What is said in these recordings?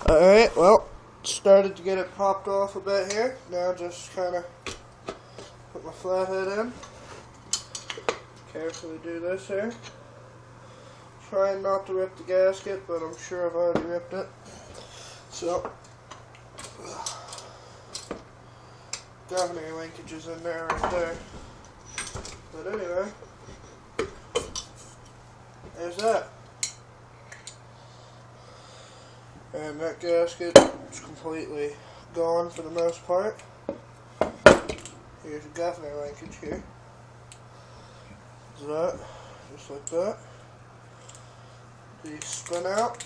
Alright, well, started to get it popped off a bit here. Now just kind of put my flathead in. Carefully do this here. Trying not to rip the gasket, but I'm sure I've already ripped it. So, governor linkage is in there right there. But anyway, there's that. And that gasket is completely gone for the most part. Here's a governor linkage here. There's that, just like that. These spin out.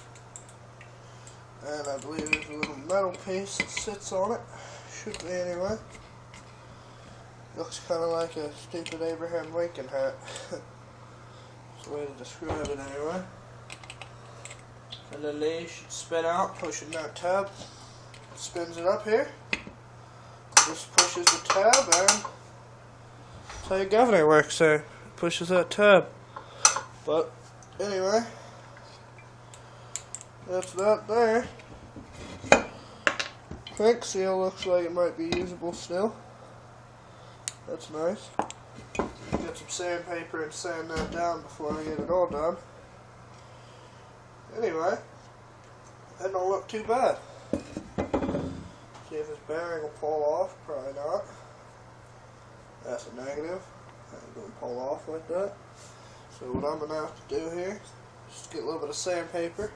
And I believe there's a little metal piece that sits on it. Should be anyway. Looks kind of like a stupid Abraham Lincoln hat. That's the way to describe it anyway. And then these should spin out, pushing that tab. Spins it up here. Just pushes the tab, and that's how your governor works there. Pushes that tab. But anyway, that's that there. Crank seal looks like it might be usable still. That's nice. Get some sandpaper and sand that down before I get it all done. Anyway, that don't look too bad. See if this bearing will pull off. Probably not. That's a negative. It don't pull off like that. So what I'm going to have to do here is just get a little bit of sandpaper.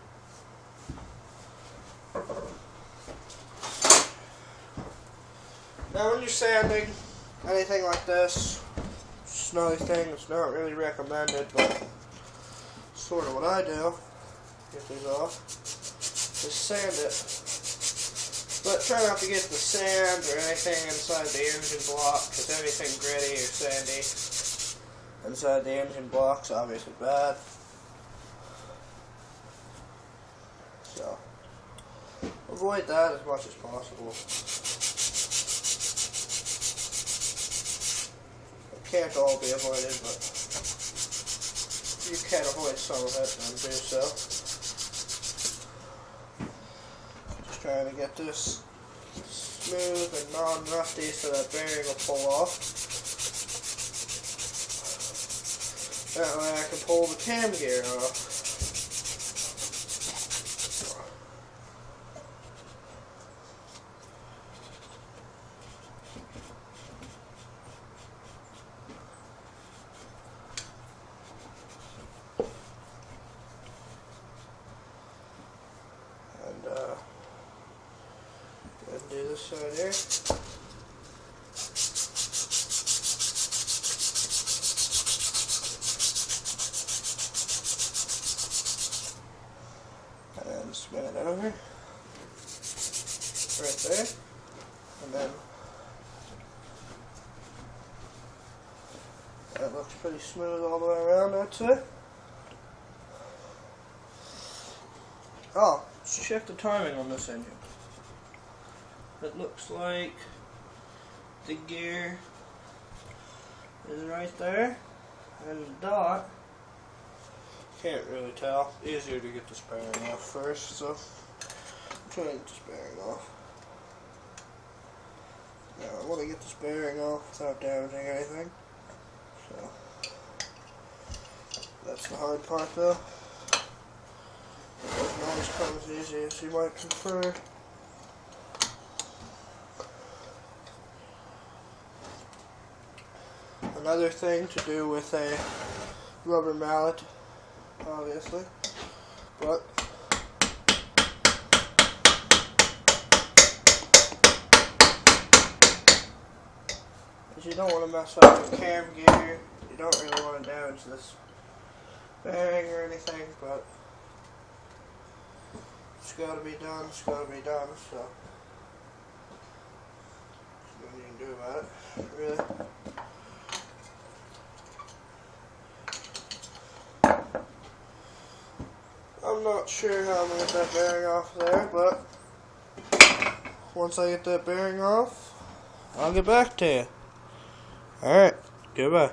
Now when you're sanding anything like this, it's another thing that's not really recommended, but sort of what I do, get these off, is sand it. But try not to get the sand or anything inside the engine block, because anything gritty or sandy inside the engine block's obviously bad. So, avoid that as much as possible. It can't all be avoided, but if you can avoid some of it, then do so. Just trying to get this smooth and non-rusty so that bearing will pull off. That way I can pull the cam gear off. And do this side here. And spin it over right there, and then that looks pretty smooth all the way around, that's it. Oh, let's check the timing on this engine. It looks like the gear is right there, and the dot, can't really tell. Easier to get this bearing off first, so I'm trying to get this bearing off. Now I want to get this bearing off without damaging anything, so that's the hard part though. It doesn't always come as easy as you might prefer. Another thing to do with a rubber mallet, obviously, but you don't want to mess up your cam gear. You don't really want to damage this bearing or anything, but it's got to be done. It's got to be done. So there's nothing you can do about it, really. I'm not sure how I'm going to get that bearing off there, but once I get that bearing off, I'll get back to you. Alright, goodbye.